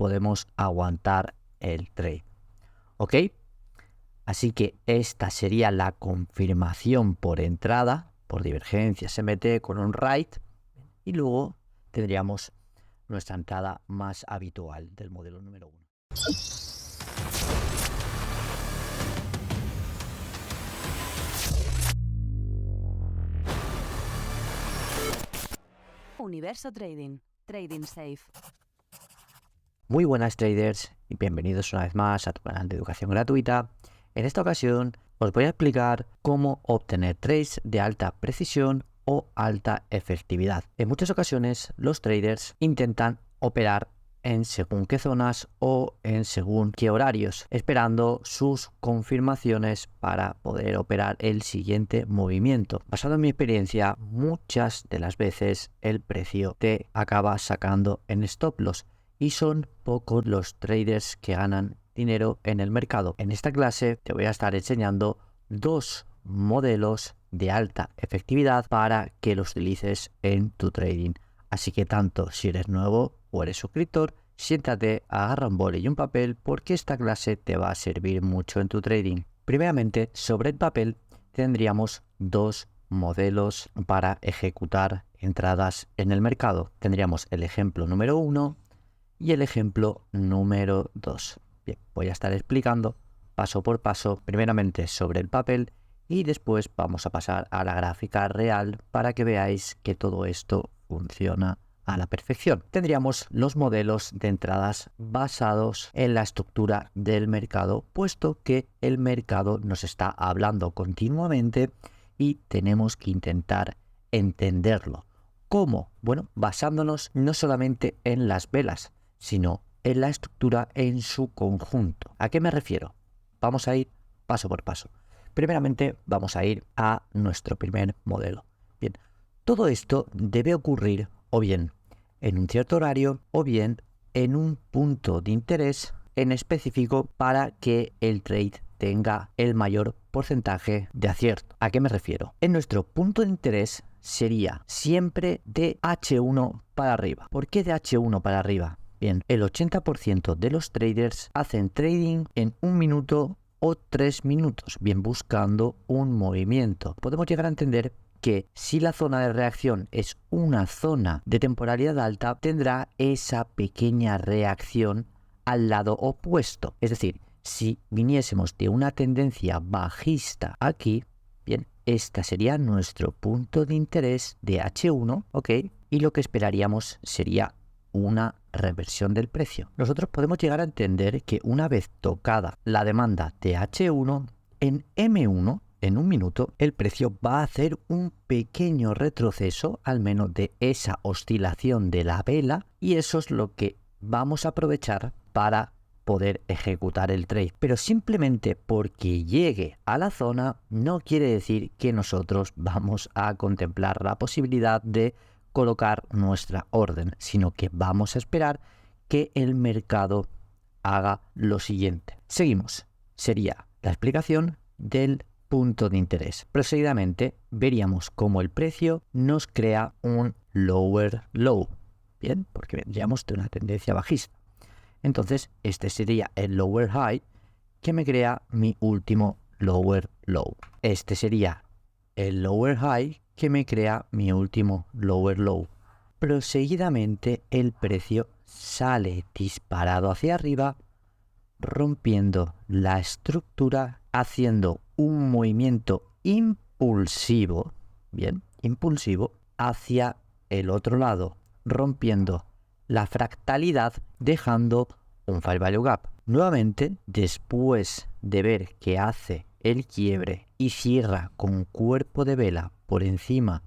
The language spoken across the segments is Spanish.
podemos aguantar el trade. ¿Ok? Así que esta sería la confirmación por entrada, por divergencia SMT con un right, y luego tendríamos nuestra entrada más habitual del modelo número 1. Universo Trading. Trading Safe. Muy buenas traders y bienvenidos una vez más a tu canal de educación gratuita. En esta ocasión os voy a explicar cómo obtener trades de alta precisión o alta efectividad. En muchas ocasiones los traders intentan operar en según qué zonas o en según qué horarios, esperando sus confirmaciones para poder operar el siguiente movimiento. Basado en mi experiencia, muchas de las veces el precio te acaba sacando en stop loss y son pocos los traders que ganan dinero en el mercado. En esta clase te voy a estar enseñando dos modelos de alta efectividad para que los utilices en tu trading. Así que tanto si eres nuevo o eres suscriptor, siéntate, agarra un boli y un papel porque esta clase te va a servir mucho en tu trading. Primeramente, sobre el papel tendríamos dos modelos para ejecutar entradas en el mercado. Tendríamos el ejemplo número 1 y el ejemplo número 2. Bien, voy a estar explicando paso por paso, primeramente sobre el papel y después vamos a pasar a la gráfica real para que veáis que todo esto funciona a la perfección. Tendríamos los modelos de entradas basados en la estructura del mercado, puesto que el mercado nos está hablando continuamente y tenemos que intentar entenderlo. ¿Cómo? Bueno, basándonos no solamente en las velas, sino en la estructura en su conjunto. ¿A qué me refiero? Vamos a ir paso por paso. Primeramente vamos a ir a nuestro primer modelo. Bien, todo esto debe ocurrir o bien en un cierto horario o bien en un punto de interés en específico para que el trade tenga el mayor porcentaje de acierto. ¿A qué me refiero? En nuestro punto de interés sería siempre de H1 para arriba. ¿Por qué de H1 para arriba? Bien, el 80% de los traders hacen trading en 1 minuto o 3 minutos, bien buscando un movimiento. Podemos llegar a entender que si la zona de reacción es una zona de temporalidad alta, tendrá esa pequeña reacción al lado opuesto. Es decir, si viniésemos de una tendencia bajista aquí, bien, este sería nuestro punto de interés de H1, ¿ok? Y lo que esperaríamos sería una reversión del precio. Nosotros podemos llegar a entender que una vez tocada la demanda de H1, en M1, en 1 minuto, el precio va a hacer un pequeño retroceso, al menos de esa oscilación de la vela, y eso es lo que vamos a aprovechar para poder ejecutar el trade. Pero simplemente porque llegue a la zona no quiere decir que nosotros vamos a contemplar la posibilidad de colocar nuestra orden, sino que vamos a esperar que el mercado haga lo siguiente. Seguimos. Sería la explicación del punto de interés. Seguidamente veríamos cómo el precio nos crea un lower low. Bien, porque vendríamos de una tendencia bajista. Entonces, este sería el lower high que me crea mi último lower low. Este sería el lower high que me crea mi último lower low. Pero seguidamente el precio sale disparado hacia arriba, rompiendo la estructura, haciendo un movimiento impulsivo, bien, impulsivo, hacia el otro lado, rompiendo la fractalidad, dejando un fair value gap. Nuevamente, después de ver que hace el quiebre y cierra con cuerpo de vela por encima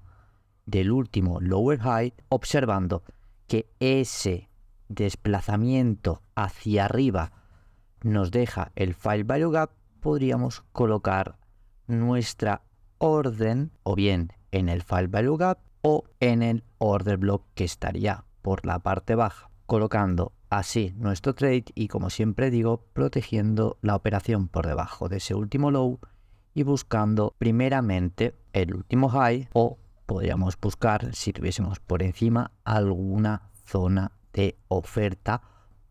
del último lower high, observando que ese desplazamiento hacia arriba nos deja el fair value gap, podríamos colocar nuestra orden o bien en el fair value gap o en el order block que estaría por la parte baja, colocando así nuestro trade y, como siempre digo, protegiendo la operación por debajo de ese último low y buscando primeramente el último high, o podríamos buscar, si tuviésemos por encima, alguna zona de oferta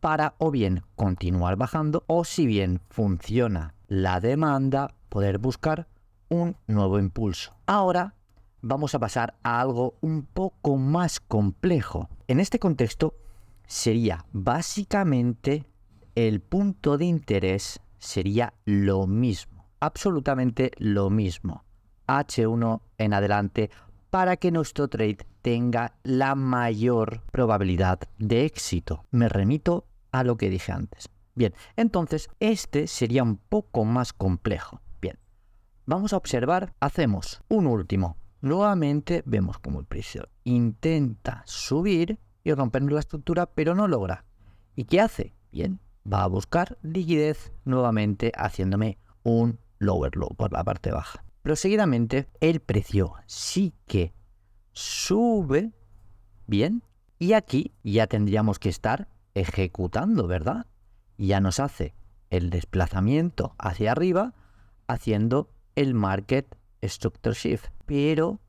para o bien continuar bajando o si bien funciona la demanda, poder buscar un nuevo impulso. Ahora vamos a pasar a algo un poco más complejo. En este contexto sería básicamente el punto de interés sería lo mismo, absolutamente lo mismo. H1 en adelante para que nuestro trade tenga la mayor probabilidad de éxito. Me remito a lo que dije antes. Bien, entonces este sería un poco más complejo. Bien, vamos a observar, hacemos un último. Nuevamente vemos como el precio intenta subir y rompernos la estructura, pero no logra. ¿Y qué hace? Bien, va a buscar liquidez nuevamente haciéndome un lower low por la parte baja. Pero seguidamente el precio sí que sube, bien, y aquí ya tendríamos que estar ejecutando, ¿verdad? Ya nos hace el desplazamiento hacia arriba haciendo el market structure shift. Pero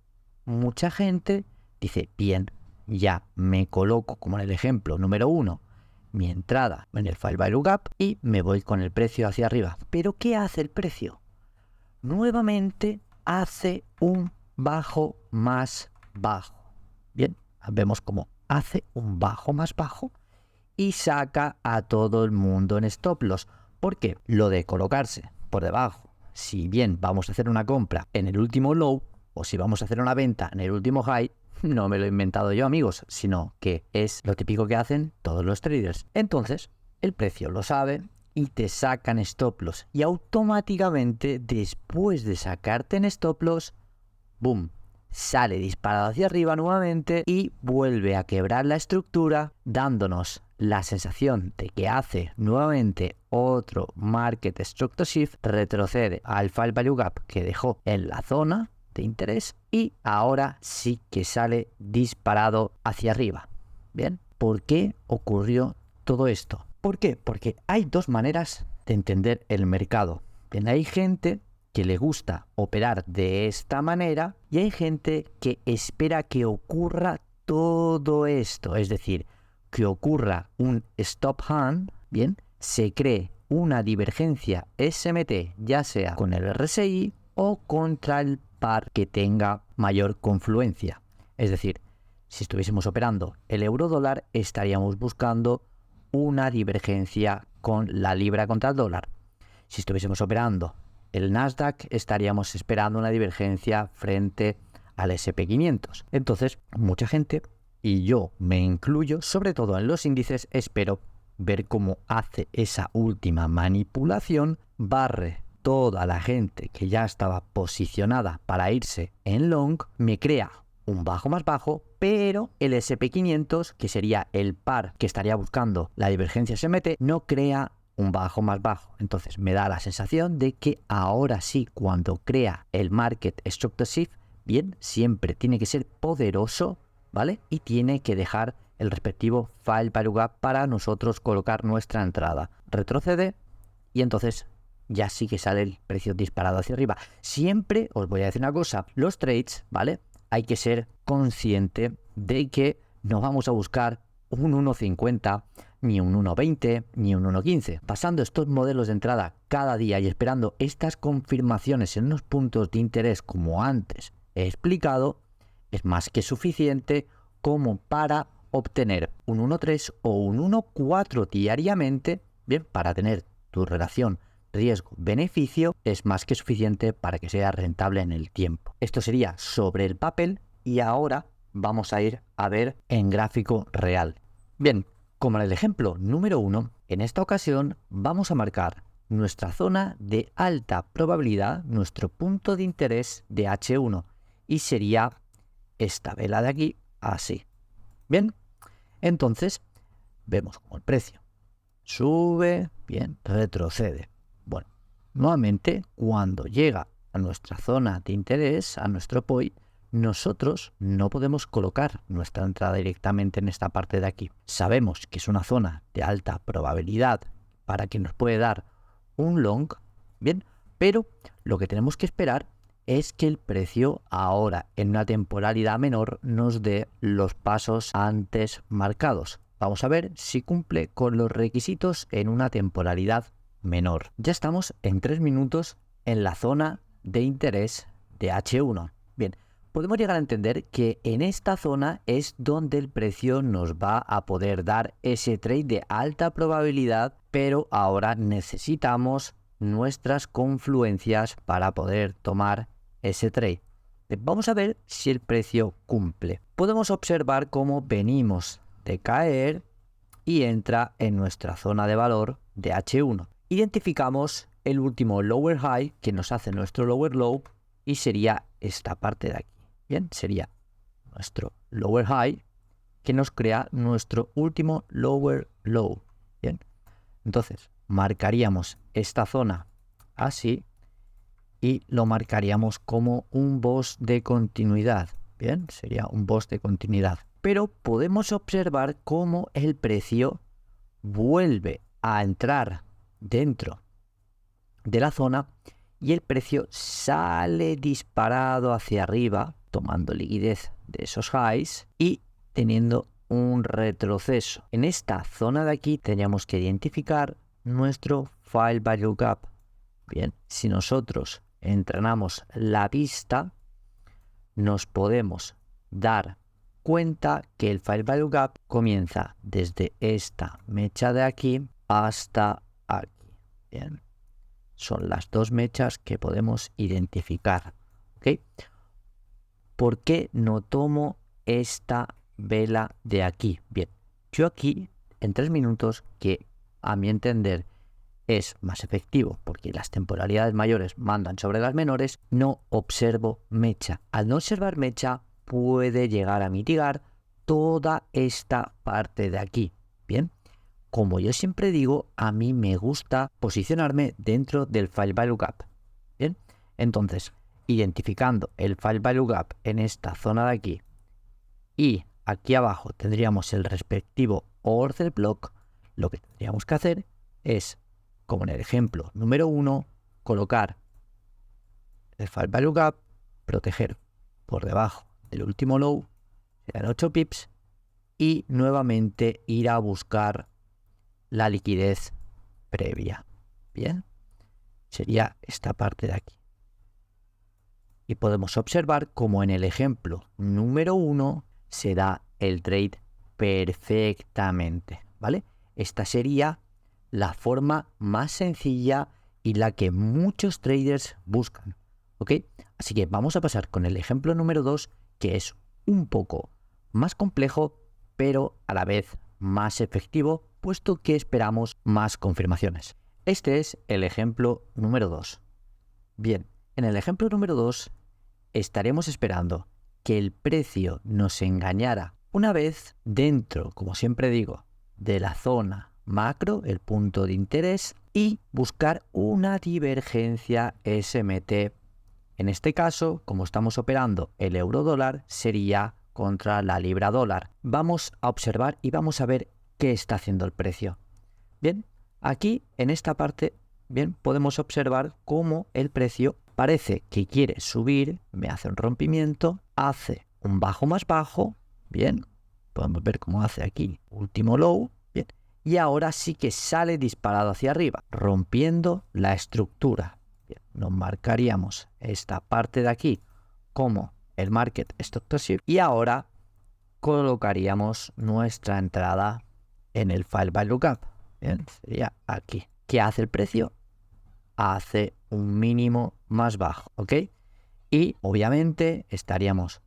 mucha gente dice, bien, ya me coloco como en el ejemplo número 1 mi entrada en el Fair Value Gap y me voy con el precio hacia arriba. ¿Pero qué hace el precio? Nuevamente hace un bajo más bajo. Bien, vemos cómo hace un bajo más bajo y saca a todo el mundo en stop loss. ¿Por qué? Lo de colocarse por debajo, si bien vamos a hacer una compra en el último low o si vamos a hacer una venta en el último high, no me lo he inventado yo, amigos, sino que es lo típico que hacen todos los traders. Entonces, el precio lo sabe y te sacan stop loss. Y automáticamente, después de sacarte en stop loss, boom, sale disparado hacia arriba nuevamente y vuelve a quebrar la estructura, dándonos la sensación de que hace nuevamente otro market structure shift, retrocede al Fair Value Gap que dejó en la zona de interés y ahora sí que sale disparado hacia arriba. Bien, ¿por qué ocurrió todo esto? ¿Por qué? Porque hay dos maneras de entender el mercado. Bien, hay gente que le gusta operar de esta manera y hay gente que espera que ocurra todo esto, es decir, que ocurra un stop hand, bien, se cree una divergencia SMT, ya sea con el RSI o contra el par que tenga mayor confluencia. Es decir, si estuviésemos operando el euro dólar, estaríamos buscando una divergencia con la libra contra el dólar. Si estuviésemos operando el Nasdaq, estaríamos esperando una divergencia frente al SP500. Entonces, mucha gente, y yo me incluyo, sobre todo en los índices, espero ver cómo hace esa última manipulación, barre toda la gente que ya estaba posicionada para irse en long, me crea un bajo más bajo, pero el SP500, que sería el par que estaría buscando la divergencia SMT, no crea un bajo más bajo. Entonces me da la sensación de que ahora sí, cuando crea el market structure shift, bien, siempre tiene que ser poderoso, ¿vale? Y tiene que dejar el respectivo Fair Value Gap para nosotros colocar nuestra entrada. Retrocede y entonces ya sí que sale el precio disparado hacia arriba. Siempre os voy a decir una cosa, los trades, ¿vale? Hay que ser consciente de que no vamos a buscar un 1.50, ni un 1.20, ni un 1.15. Pasando estos modelos de entrada cada día y esperando estas confirmaciones en unos puntos de interés como antes he explicado, es más que suficiente como para obtener un 1.3 o un 1.4 diariamente, bien, para tener tu relación riesgo-beneficio, es más que suficiente para que sea rentable en el tiempo. Esto sería sobre el papel y ahora vamos a ir a ver en gráfico real. Bien, como en el ejemplo número 1, en esta ocasión vamos a marcar nuestra zona de alta probabilidad, nuestro punto de interés de H1 y sería esta vela de aquí, así. Bien, entonces vemos como el precio sube, bien, retrocede. Bueno, nuevamente cuando llega a nuestra zona de interés, a nuestro POI, nosotros no podemos colocar nuestra entrada directamente en esta parte de aquí. Sabemos que es una zona de alta probabilidad para que nos puede dar un long, bien, pero lo que tenemos que esperar es que el precio ahora en una temporalidad menor nos dé los pasos antes marcados, Vamos a ver si cumple con los requisitos en una temporalidad menor. Ya estamos en 3 minutos en la zona de interés de H1. Bien, podemos llegar a entender que en esta zona es donde el precio nos va a poder dar ese trade de alta probabilidad, pero ahora necesitamos nuestras confluencias para poder tomar ese trade. Vamos a ver si el precio cumple. Podemos observar cómo venimos de caer y entra en nuestra zona de valor de H1. Identificamos el último lower high que nos hace nuestro lower low y sería esta parte de aquí. Bien, sería nuestro lower high que nos crea nuestro último lower low. Bien, entonces marcaríamos esta zona así y lo marcaríamos como un boss de continuidad. Bien, sería un boss de continuidad. Pero podemos observar cómo el precio vuelve a entrar dentro de la zona y el precio sale disparado hacia arriba, tomando liquidez de esos highs y teniendo un retroceso. En esta zona de aquí tendríamos que identificar nuestro Fair Value Gap. Bien, si nosotros entrenamos la vista, nos podemos dar cuenta que el Fair Value Gap comienza desde esta mecha de aquí hasta aquí. Bien, son las dos mechas que podemos identificar. ¿Ok? ¿Por qué no tomo esta vela de aquí? Bien, yo aquí en 3 minutos, que a mi entender es más efectivo porque las temporalidades mayores mandan sobre las menores, no observo mecha. Al no observar mecha puede llegar a mitigar toda esta parte de aquí. Bien, como yo siempre digo, a mí me gusta posicionarme dentro del Fair Value Gap. Bien, entonces identificando el Fair Value Gap en esta zona de aquí y aquí abajo tendríamos el respectivo Order Block, lo que tendríamos que hacer es, como en el ejemplo número 1, colocar el Fair Value Gap, proteger por debajo del último low, serán 8 pips, y nuevamente ir a buscar la liquidez previa. Bien, sería esta parte de aquí. Y podemos observar como en el ejemplo número 1 se da el trade perfectamente, ¿vale? Esta sería la forma más sencilla y la que muchos traders buscan, ¿ok? Así que vamos a pasar con el ejemplo número 2, que es un poco más complejo, pero a la vez más efectivo, puesto que esperamos más confirmaciones. Este es el ejemplo número 2. Bien, en el ejemplo número 2 estaremos esperando que el precio nos engañara una vez dentro, como siempre digo, de la zona macro, el punto de interés, y buscar una divergencia SMT. En este caso, como estamos operando el euro dólar, sería contra la libra dólar. Vamos a observar y vamos a ver qué está haciendo el precio. Bien, aquí en esta parte, bien, podemos observar cómo el precio parece que quiere subir, me hace un rompimiento, hace un bajo más bajo, bien, podemos ver cómo hace aquí último low, bien, y ahora sí que sale disparado hacia arriba, rompiendo la estructura. Bien, nos marcaríamos esta parte de aquí como el Market Stop to Shift y ahora colocaríamos nuestra entrada en el Fair Value Gap. Bien, sería aquí. ¿Qué hace el precio? Hace un mínimo más bajo, ¿ok? Y obviamente estaríamos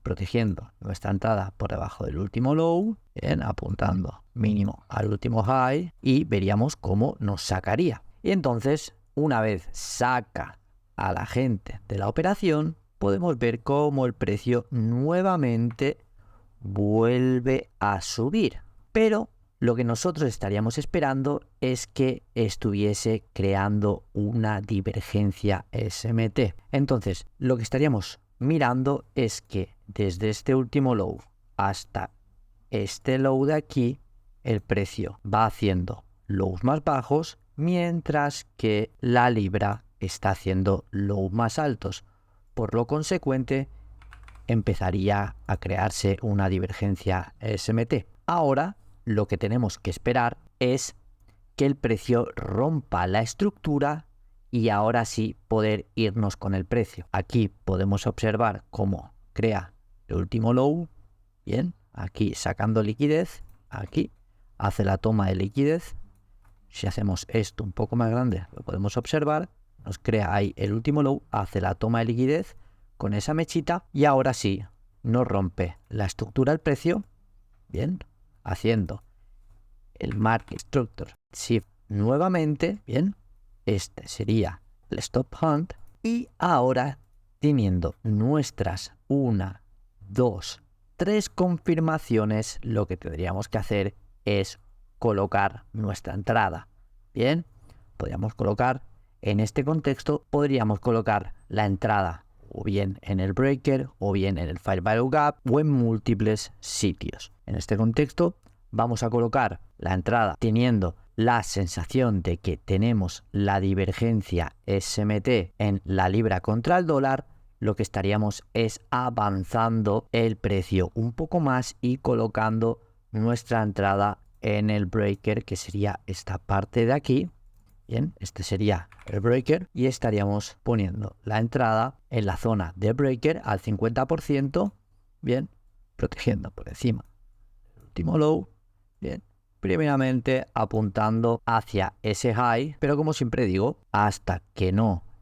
protegiendo nuestra entrada por debajo del último low, bien, apuntando mínimo al último high, y veríamos cómo nos sacaría. Y entonces, una vez saca a la gente de la operación, podemos ver cómo el precio nuevamente vuelve a subir. Pero lo que nosotros estaríamos esperando es que estuviese creando una divergencia SMT. Entonces, lo que estaríamos mirando es que desde este último low hasta este low de aquí, el precio va haciendo lows más bajos, mientras que la libra está haciendo lows más altos. Por lo consecuente, empezaría a crearse una divergencia SMT. Ahora lo que tenemos que esperar es que el precio rompa la estructura y ahora sí poder irnos con el precio. Aquí podemos observar cómo crea el último low. Bien, aquí sacando liquidez, aquí hace la toma de liquidez. Si hacemos esto un poco más grande, lo podemos observar. Nos crea ahí el último low, hace la toma de liquidez con esa mechita y ahora sí nos rompe la estructura del precio. Bien, haciendo el Market Structure Shift nuevamente. Bien, este sería el Stop Hunt. Y ahora, teniendo nuestras 1, 2, 3 confirmaciones, lo que tendríamos que hacer es colocar nuestra entrada. Bien, podríamos colocar, en este contexto, podríamos colocar la entrada o bien en el breaker, o bien en el Fair Value Gap, o en múltiples sitios. En este contexto, vamos a colocar la entrada teniendo la sensación de que tenemos la divergencia SMT en la libra contra el dólar. Lo que estaríamos es avanzando el precio un poco más y colocando nuestra entrada en el breaker, que sería esta parte de aquí. Bien, este sería el breaker y estaríamos poniendo la entrada en la zona de breaker al 50%, bien, protegiendo por encima el último low, bien, primeramente apuntando hacia ese high, pero como siempre digo, hasta que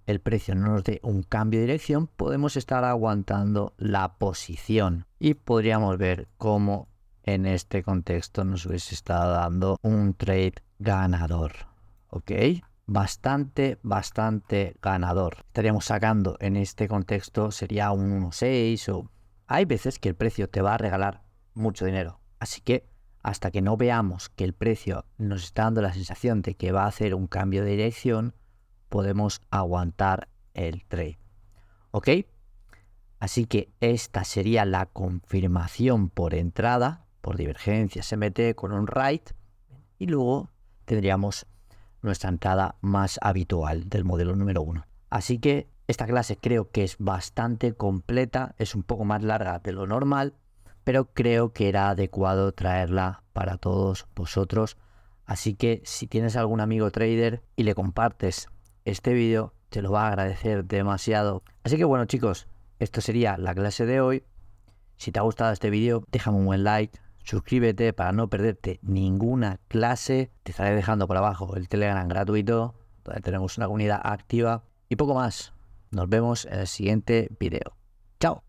el precio no nos dé un cambio de dirección, podemos estar aguantando la posición y podríamos ver cómo en este contexto nos hubiese estado dando un trade ganador. ¿Ok? Bastante ganador. Estaríamos sacando en este contexto, sería un 1.6 o... Hay veces que el precio te va a regalar mucho dinero. Así que hasta que no veamos que el precio nos está dando la sensación de que va a hacer un cambio de dirección, podemos aguantar el trade. ¿Ok? Así que esta sería la confirmación por entrada, por divergencia SMT con un right. Y luego tendríamos nuestra entrada más habitual del modelo número 1. Así que esta clase creo que es bastante completa, es un poco más larga de lo normal, pero creo que era adecuado traerla para todos vosotros. Así que si tienes algún amigo trader y le compartes este vídeo, te lo va a agradecer demasiado. Así que bueno, chicos, esto sería la clase de hoy. Si te ha gustado este vídeo, déjame un buen like. Suscríbete para no perderte ninguna clase. Te estaré dejando por abajo el Telegram gratuito, donde tenemos una comunidad activa y poco más. Nos vemos en el siguiente vídeo. ¡Chao!